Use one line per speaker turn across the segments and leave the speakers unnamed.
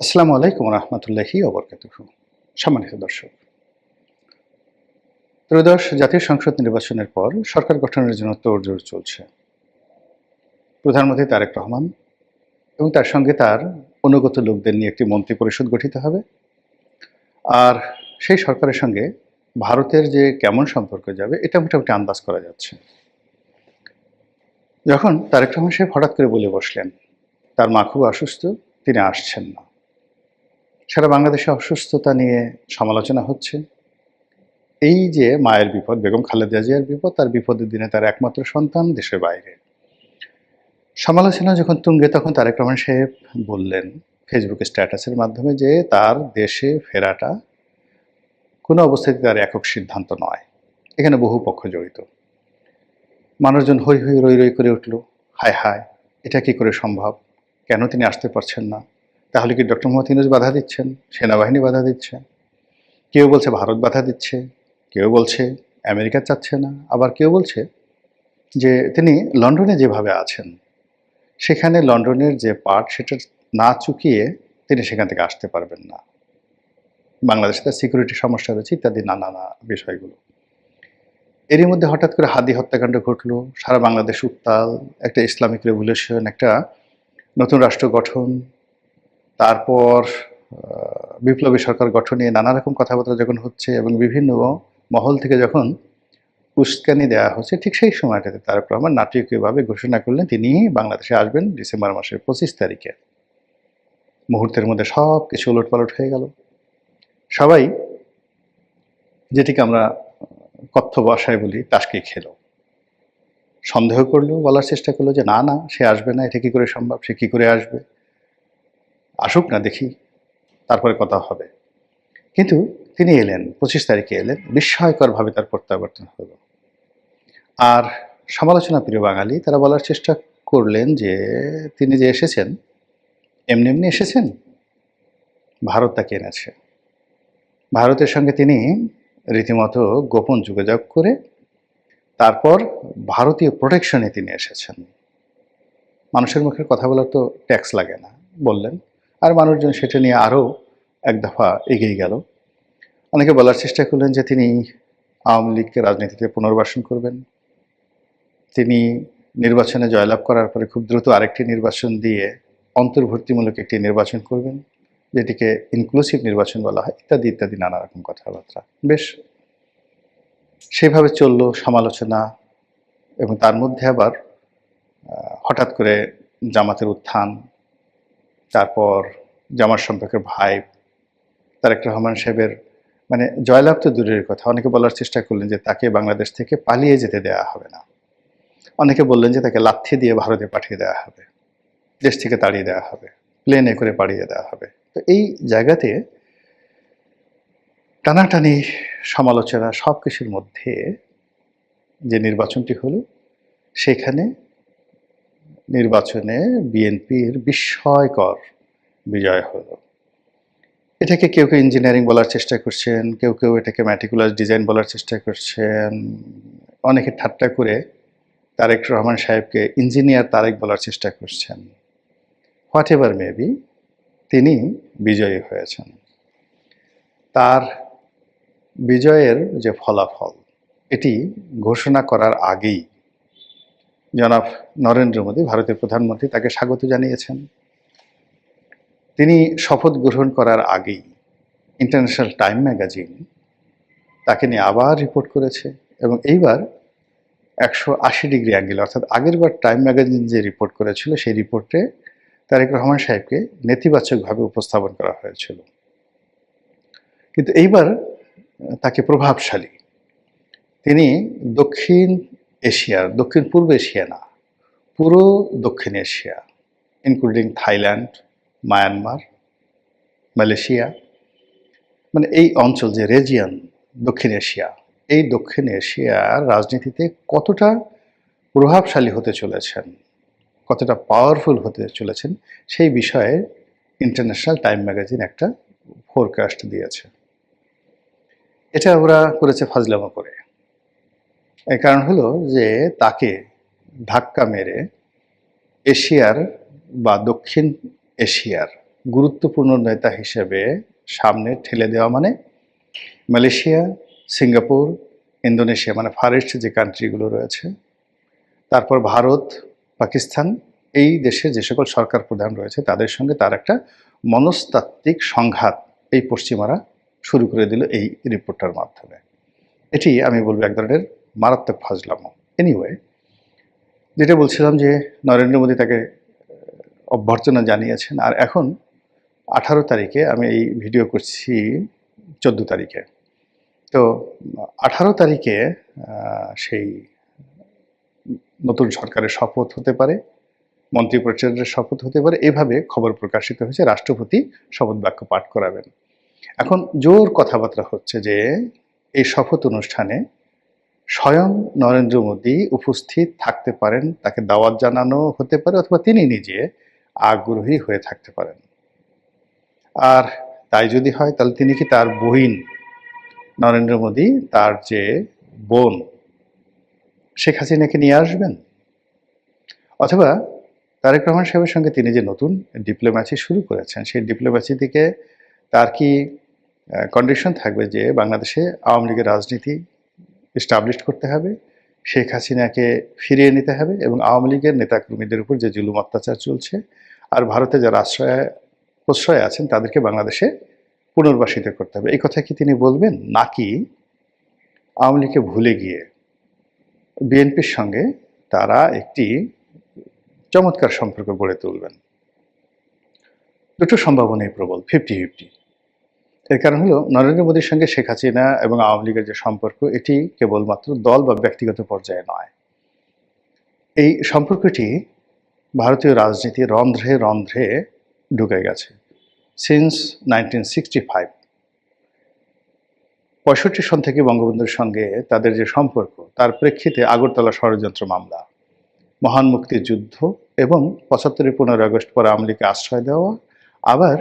আসসালামু আলাইকুম রহমতুল্লাহি ওবরকাতুহু। সম্মানিত দর্শক, ত্রয়োদশ জাতীয় সংসদ নির্বাচনের পর সরকার গঠনের জন্য তোড়জোড় চলছে। প্রধানমন্ত্রী তারেক রহমান এবং তার সঙ্গে তার অনুগত লোকদের নিয়ে একটি মন্ত্রী পরিষদ গঠিত হবে। আর সেই সরকারের সঙ্গে ভারতের যে কেমন সম্পর্ক যাবে এটা মোটামুটি আন্দাজ করা যাচ্ছে। যখন তারেক রহমান সাহেব হঠাৎ করে বলে বসলেন তার মা খুব অসুস্থ, তিনি আসছেন না। সারা বাংলাদেশে অসুস্থতা নিয়ে সমালোচনা হচ্ছে। এই যে মায়ের বিপদ, বেগম খালেদা জিয়ার বিপদ, তার বিপদের দিনে তার একমাত্র সন্তান দেশের বাইরে। সমালোচনা যখন তুঙ্গে, তখন তারেক রহমান সাহেব বললেন ফেসবুকে স্ট্যাটাসের মাধ্যমে যে তার দেশে ফেরাটা কোনো অবস্থাতে তার একক সিদ্ধান্ত নয়, এখানে বহু পক্ষ জড়িত। মানুষজন হৈ হৈ রই রই করে উঠল, হায় হায়, এটা কি করে সম্ভব, কেন তিনি আসতে পারছেন না? তাহলে কি ডক্টর মোহাম্মদ ইউনূস বাধা দিচ্ছেন, সেনাবাহিনী বাধা দিচ্ছে? কেউ বলছে ভারত বাধা দিচ্ছে, কেউ বলছে আমেরিকা চাচ্ছে না, আবার কেউ বলছে যে তিনি লন্ডনে যেভাবে আছেন সেখানে লন্ডনের যে পার্ট সেটা না চুকিয়ে তিনি সেখান থেকে আসতে পারবেন না, বাংলাদেশে তার সিকিউরিটি সমস্যা রয়েছে ইত্যাদি নানা বিষয়গুলো। এরই মধ্যে হঠাৎ করে হাদি হত্যাকাণ্ড ঘটলো, সারা বাংলাদেশ উত্তাল, একটা ইসলামিক রেভলিউশন, একটা নতুন রাষ্ট্র গঠন, তারপর বিপ্লবী সরকার গঠন নিয়ে নানা রকম কথাবার্তা যখন হচ্ছে এবং বিভিন্ন মহল থেকে যখন উস্কানি দেওয়া হচ্ছে, ঠিক সেই সময়টাতে তারেক রহমান নাটকীয়ভাবে ঘোষণা করলেন তিনি বাংলাদেশে আসবেন ডিসেম্বর মাসের 25 তারিখে। মুহূর্তের মধ্যে সব কিছু উলটপালট হয়ে গেল। সবাই, যেটিকে আমরা কথ্য ভাষায় বলি, টাসকি খেলো। সন্দেহ করলো, বলার চেষ্টা করলো যে না না, সে আসবে না, এটা কী করে সম্ভব, সে কী করে আসবে, আসুক না দেখি, তারপরে কথা হবে। কিন্তু তিনি এলেন, 25 তারিখে এলেন, বিস্ময়করভাবে তার প্রত্যাবর্তন হলো। আর সমালোচনা প্রিয় বাঙালি তারা বলার চেষ্টা করলেন যে তিনি যে এসেছেন এমনি এমনি এসেছেন, ভারত তাকে এনেছে। ভারতের সঙ্গে তিনি রীতিমতো গোপন যোগাযোগ করে তারপর ভারতীয় প্রোটেকশনে তিনি এসেছেন। মানুষের মুখের কথা বলার তো ট্যাক্স লাগে না বললেন, আর মানুষজন সেটা নিয়ে আরও এক দফা এগিয়ে গেল। অনেকে বলার চেষ্টা করলেন যে তিনি আওয়ামী লীগকে রাজনীতিতে পুনর্বাসন করবেন, তিনি নির্বাচনে জয়লাভ করার পরে খুব দ্রুত আরেকটি নির্বাচন দিয়ে অন্তর্ভুক্তিমূলক একটি নির্বাচন করবেন, যেটিকে ইনক্লুসিভ নির্বাচন বলা হয়, ইত্যাদি ইত্যাদি নানা রকম কথাবার্তা। বেশ, সেইভাবে চলল সমালোচনা। এবং তার মধ্যে আবার হঠাৎ করে জামাতের উত্থান, তারপর জামাত সম্পর্কের ভাই তারেক রহমান সাহেবের মানে জয়লাভ তো দূরের কথা, অনেকে বলার চেষ্টা করলেন যে তাকে বাংলাদেশ থেকে পালিয়ে যেতে দেওয়া হবে না, অনেকে বললেন যে তাকে লাথি দিয়ে ভারতে পাঠিয়ে দেওয়া হবে, দেশ থেকে তাড়িয়ে দেওয়া হবে, প্লেনে করে পাঠিয়ে দেওয়া হবে। তো এই জায়গাতে টানাটানি, সমালোচনা, সব কিছুর মধ্যে যে নির্বাচনটি হলো, সেখানে নির্বাচনে বিএনপির বিস্ময়কর বিজয় হলো। এটাকে কেউ কেউ ইঞ্জিনিয়ারিং বলার চেষ্টা করছেন, কেউ কেউ এটাকে ম্যাটিকুলাস ডিজাইন বলার চেষ্টা করছেন, অনেকে ঠাট্টা করে তারেক রহমান সাহেবকে ইঞ্জিনিয়ার তারেক বলার চেষ্টা করছেন। হোয়াট এভার মেবি, তিনি বিজয়ী হয়েছেন। তার বিজয়ের যে ফলাফল, এটি ঘোষণা করার আগেই জনাব নরেন্দ্র মোদী, ভারতের প্রধানমন্ত্রী, তাকে স্বাগত জানিয়েছেন। তিনি শপথ গ্রহণ করার আগেই ইন্টারন্যাশনাল টাইম ম্যাগাজিন তাকে নিয়ে আবার রিপোর্ট করেছে, এবং এইবার 180 ডিগ্রি অ্যাঙ্গেল, অর্থাৎ আগেরবার টাইম ম্যাগাজিন যে রিপোর্ট করেছিল সেই রিপোর্টে তারেক রহমান সাহেবকে নেতিবাচকভাবে উপস্থাপন করা হয়েছিল। কিন্তু এইবার তাকে প্রভাবশালী, তিনি দক্ষিণ এশিয়ার, দক্ষিণ পূর্ব এশিয়া না, পুরো দক্ষিণ Asia including Thailand, Myanmar, Malaysia, মানে এই অঞ্চল যে রেজিয়ন দক্ষিণ এশিয়া, এই দক্ষিণ এশিয়ার রাজনীতিতে কতটা প্রভাবশালী হতে চলেছেন, কতটা পাওয়ারফুল হতে চলেছেন, সেই বিষয়ে ইন্টারন্যাশনাল টাইম ম্যাগাজিন একটা ফোরকাস্ট দিয়েছে। এটা ওরা করেছে ফাজলামো করে। এর কারণ হলো যে তাকে ধাক্কা মেরে এশিয়ার বা দক্ষিণ এশিয়ার গুরুত্বপূর্ণ নেতা হিসেবে সামনে ঠেলে দেওয়া মানে মালয়েশিয়া, সিঙ্গাপুর, ইন্দোনেশিয়া মানে ফার ইস্ট যে কান্ট্রিগুলো রয়েছে, তারপর ভারত, পাকিস্তান, এই দেশে যে সকল সরকার প্রধান রয়েছে তাদের সঙ্গে তার একটা মনস্তাত্ত্বিক সংঘাত এই পশ্চিমারা শুরু করে দিল এই রিপোর্টটার মাধ্যমে। এটি আমি বলবো এক ধরনের মারাত্মক ফাজলামো। এনিওয়ে, যেটা বলছিলাম যে নরেন্দ্র মোদী তাকে অভ্যর্থনা জানিয়েছেন, আর এখন 18 তারিখে, আমি এই ভিডিও করছি 14 তারিখে, তো 18 তারিখে সেই নতুন সরকারের শপথ হতে পারে, মন্ত্রিপরিষদের শপথ হতে পারে, এভাবে খবর প্রকাশিত হয়েছে। রাষ্ট্রপতি শপথ বাক্য পাঠ করাবেন। এখন জোর কথাবার্তা হচ্ছে যে এই শপথ অনুষ্ঠানে স্বয়ং নরেন্দ্র মোদী উপস্থিত থাকতে পারেন, তাকে দাওয়াত জানানো হতে পারে, অথবা তিনি নিজে আগ্রহী হয়ে থাকতে পারেন। আর তাই যদি হয় তাহলে তিনি কি তার বহিন নরেন্দ্র মোদী, তার যে বোন শেখ হাসিনাকে নিয়ে আসবেন, অথবা তারেক রহমান সাহেবের সঙ্গে তিনি যে নতুন ডিপ্লোম্যাসি শুরু করেছেন সেই ডিপ্লোম্যাসি থেকে তার কি কন্ডিশন থাকবে যে বাংলাদেশে আওয়ামী লীগের রাজনীতি এস্টাবলিশ করতে হবে, শেখ হাসিনাকে ফিরিয়ে নিতে হবে, এবং আওয়ামী লীগের নেতাকর্মীদের উপর যে জুলুম অত্যাচার চলছে আর ভারতে যারা প্রশ্রয় আছেন তাদেরকে বাংলাদেশে পুনর্বাসিত করতে হবে, এই কথা কি তিনি বলবেন? নাকি আওয়ামী লীগকে ভুলে গিয়ে বিএনপির সঙ্গে তারা একটি চমৎকার সম্পর্ক গড়ে তুলবেন? দুটো সম্ভাবনাই প্রবল, 50-50। এর কারণ হলো নরেন্দ্র মোদীর সঙ্গে শেখ হাসিনা এবং আওয়ামী লীগের যে সম্পর্ক, এটি কেবলমাত্র দল বা ব্যক্তিগত পর্যায়ে নয়। এই সম্পর্কটি ভারতীয় রাজনীতির রন্ধ্রে রন্ধ্রে ঢুকে গেছে সিন্স 1965। 65 সন থেকে বঙ্গবন্ধুর সঙ্গে তাদের যে সম্পর্ক, তার প্রেক্ষিতে আগরতলা ষড়যন্ত্র মামলা, মহান মুক্তিযুদ্ধ এবং 75-এর 15 আগস্ট পরে আওয়ামী লীগকে আশ্রয় দেওয়া, আবার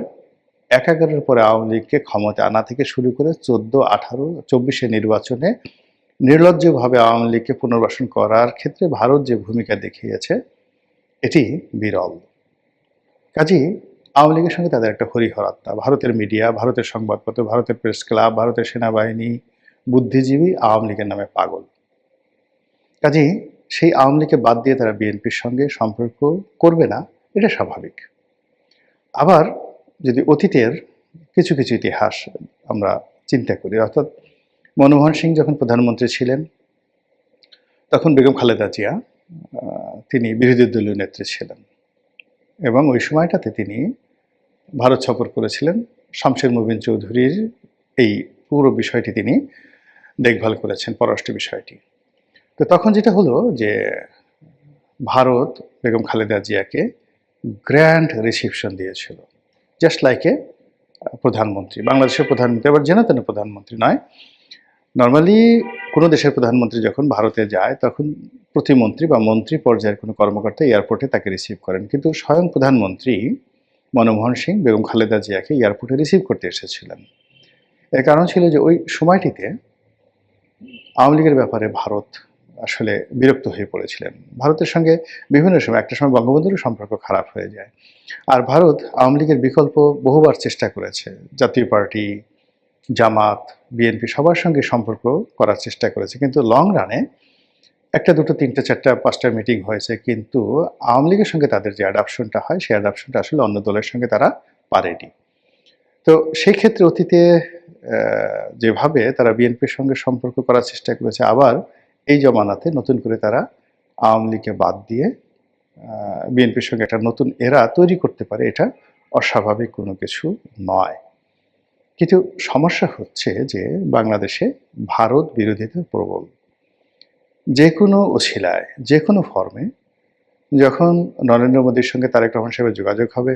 11-এর পরে আওয়ামী লীগকে ক্ষমতা আনা থেকে শুরু করে 14, 18, 24-এ নির্বাচনে নির্লজ্জভাবে আওয়ামী লীগকে পুনর্বাসন করার ক্ষেত্রে ভারত যে ভূমিকা দেখিয়েছে এটি বিরল। কাজেই আওয়ামী লীগের সঙ্গে তাদের একটা হরিহরাত্মা। ভারতের মিডিয়া, ভারতের সংবাদপত্র, ভারতের প্রেস ক্লাব, ভারতের সেনাবাহিনী, বুদ্ধিজীবী আওয়ামী লীগের নামে পাগল। কাজেই সেই আওয়ামী লীগকে বাদ দিয়ে তারা বিএনপির সঙ্গে সম্পর্ক করবে না, এটা স্বাভাবিক। আবার যদি অতীতের কিছু কিছু ইতিহাস আমরা চিন্তা করি, অর্থাৎ মনমোহন সিং যখন প্রধানমন্ত্রী ছিলেন তখন বেগম খালেদা জিয়া তিনি বিরোধী দলীয় নেত্রী ছিলেন, এবং ওই সময়টাতে তিনি ভারত সফর করেছিলেন। শামসের মুবিন চৌধুরীর এই পুরো বিষয়টি তিনি দেখভাল করেছেন, পররাষ্ট্র বিষয়টি। তো তখন যেটা হলো যে ভারত বেগম খালেদা জিয়াকে গ্র্যান্ড রিসিপশন দিয়েছিল, জাস্ট লাইক এ প্রধানমন্ত্রী। বাংলাদেশের প্রধানমন্ত্রী, আবার যেন তেন প্রধানমন্ত্রী নয়। নর্মালি কোনো দেশের প্রধানমন্ত্রী যখন ভারতে যায় তখন প্রতিমন্ত্রী বা মন্ত্রী পর্যায়ের কোনো কর্মকর্তা এয়ারপোর্টে তাকে রিসিভ করেন, কিন্তু স্বয়ং প্রধানমন্ত্রী মনমোহন সিং বেগম খালেদা জিয়াকে এয়ারপোর্টে রিসিভ করতে এসেছিলেন। এর কারণ ছিল যে ওই সময়টিতে আওয়ামী লীগের ব্যাপারে ভারত আসলে বিরক্ত হয়ে পড়েছিলেন। ভারতের সঙ্গে বিভিন্ন সময়, একটা সময় বঙ্গবন্ধুরও সম্পর্ক খারাপ হয়ে যায়। আর ভারত আওয়ামী লীগের বিকল্প বহুবার চেষ্টা করেছে, জাতীয় পার্টি, জামাত, বিএনপি সবার সঙ্গে সম্পর্ক করার চেষ্টা করেছে, কিন্তু লং রানে একটা, দুটো, তিনটা, চারটা, পাঁচটা মিটিং হয়েছে, কিন্তু আওয়ামী লীগের সঙ্গে তাদের যে অ্যাডাপশনটা হয় সেই অ্যাডাপশনটা আসলে অন্য দলের সঙ্গে তারা পারেনি। তো সেই ক্ষেত্রে অতীতে যেভাবে তারা বিএনপির সঙ্গে সম্পর্ক করার চেষ্টা করেছে, আবার এই জমানাতে নতুন করে তারা আওয়ামী লীগকে বাদ দিয়ে বিএনপির সঙ্গে একটা নতুন এরা তৈরি করতে পারে, এটা অস্বাভাবিক কোনো কিছু নয়। কিন্তু সমস্যা হচ্ছে যে বাংলাদেশে ভারত বিরোধিতা প্রবল। যে কোনো অছিলায়, যে কোনো ফর্মে যখন নরেন্দ্র মোদীর সঙ্গে তারেক রহমান সাহেবের যোগাযোগ হবে,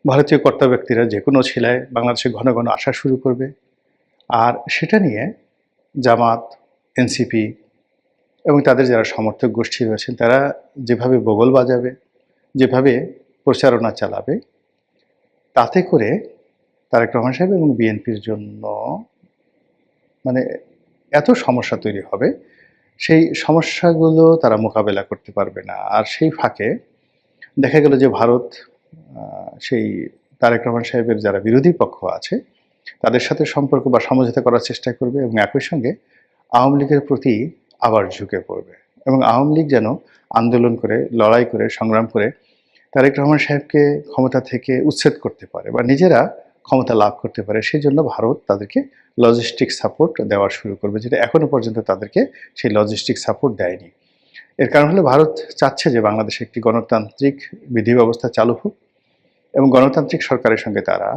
ভারতীয় কর্তা ব্যক্তিরা যে কোনো ছিলায় বাংলাদেশে ঘন ঘন আসা শুরু করবে, আর সেটা নিয়ে জামাত, এনসিপি এবং তাদের যারা সমর্থক গোষ্ঠী রয়েছেন তারা যেভাবে বগল বাজাবে, যেভাবে প্রচারণা চালাবে, তাতে করে তারেক রহমান সাহেব এবং বিএনপির জন্য মানে এত সমস্যা তৈরি হবে, সেই সমস্যাগুলো তারা মোকাবেলা করতে পারবে না। আর সেই ফাঁকে দেখা গেল যে ভারত সেই তারেক রহমান সাহেবের যারা বিরোধী পক্ষ আছে তাদের সাথে সম্পর্ক বা সমঝোতা করার চেষ্টা করবে এবং একই সঙ্গে আওয়ামী লীগের প্রতি আবার ঝুঁকে পড়বে এবং আওয়ামী লীগ যেন আন্দোলন করে, লড়াই করে, সংগ্রাম করে তারেক রহমান সাহেবকে ক্ষমতা থেকে উচ্ছেদ করতে পারে বা নিজেরা ক্ষমতা লাভ করতে পারে, সেই জন্য ভারত তাদেরকে লজিস্টিক সাপোর্ট দেওয়া শুরু করবে, যেটা এখনো পর্যন্ত তাদেরকে সেই লজিস্টিক সাপোর্ট দেয়নি। এর কারণ হলো ভারত চাচ্ছে যে বাংলাদেশে একটি গণতান্ত্রিক বিধি ব্যবস্থা চালু হোক এবং গণতান্ত্রিক সরকারের সঙ্গে তারা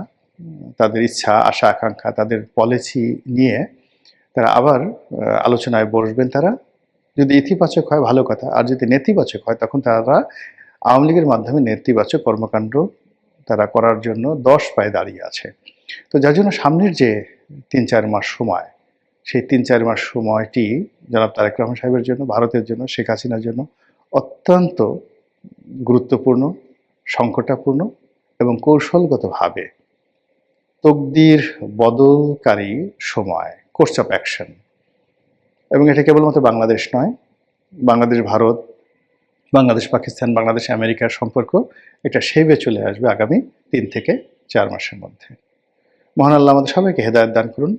তাদের ইচ্ছা, আশা, আকাঙ্ক্ষা, তাদের পলিসি নিয়ে তারা আবার আলোচনায় বসবেন। তারা যদি ইতিবাচক হয় ভালো কথা, আর যদি নেতিবাচক হয় তখন তারা আওয়ামী লীগের মাধ্যমে নেতিবাচক কর্মকাণ্ড তারা করার জন্য 10 পায়ে দাঁড়িয়ে আছে। তো যার জন্য সামনের যে ৩-৪ মাস সময়, সেই ৩-৪ মাস সময়টি জনাব তারেক রহমান সাহেবের জন্য, ভারতের জন্য, শেখ হাসিনার জন্য অত্যন্ত গুরুত্বপূর্ণ, সংকটাপূর্ণ এবং কৌশলগতভাবে তকদির বদলকারী সময়, কোর্স অফ অ্যাকশন। এবং এটা কেবলমাত্র বাংলাদেশ নয়, বাংলাদেশ ভারত, বাংলাদেশ পাকিস্তান, বাংলাদেশ আমেরিকার সম্পর্ক একটা শেপে চলে আসবে আগামী ৩ থেকে ৪ মাসের মধ্যে। মহান আল্লাহ আমাদের সবাইকে হেদায়েত দান করুন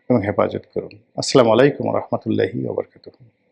এবং হেফাজত করুন। আসসালামু আলাইকুম ওয়া রাহমাতুল্লাহি ওয়া বারাকাতুহু।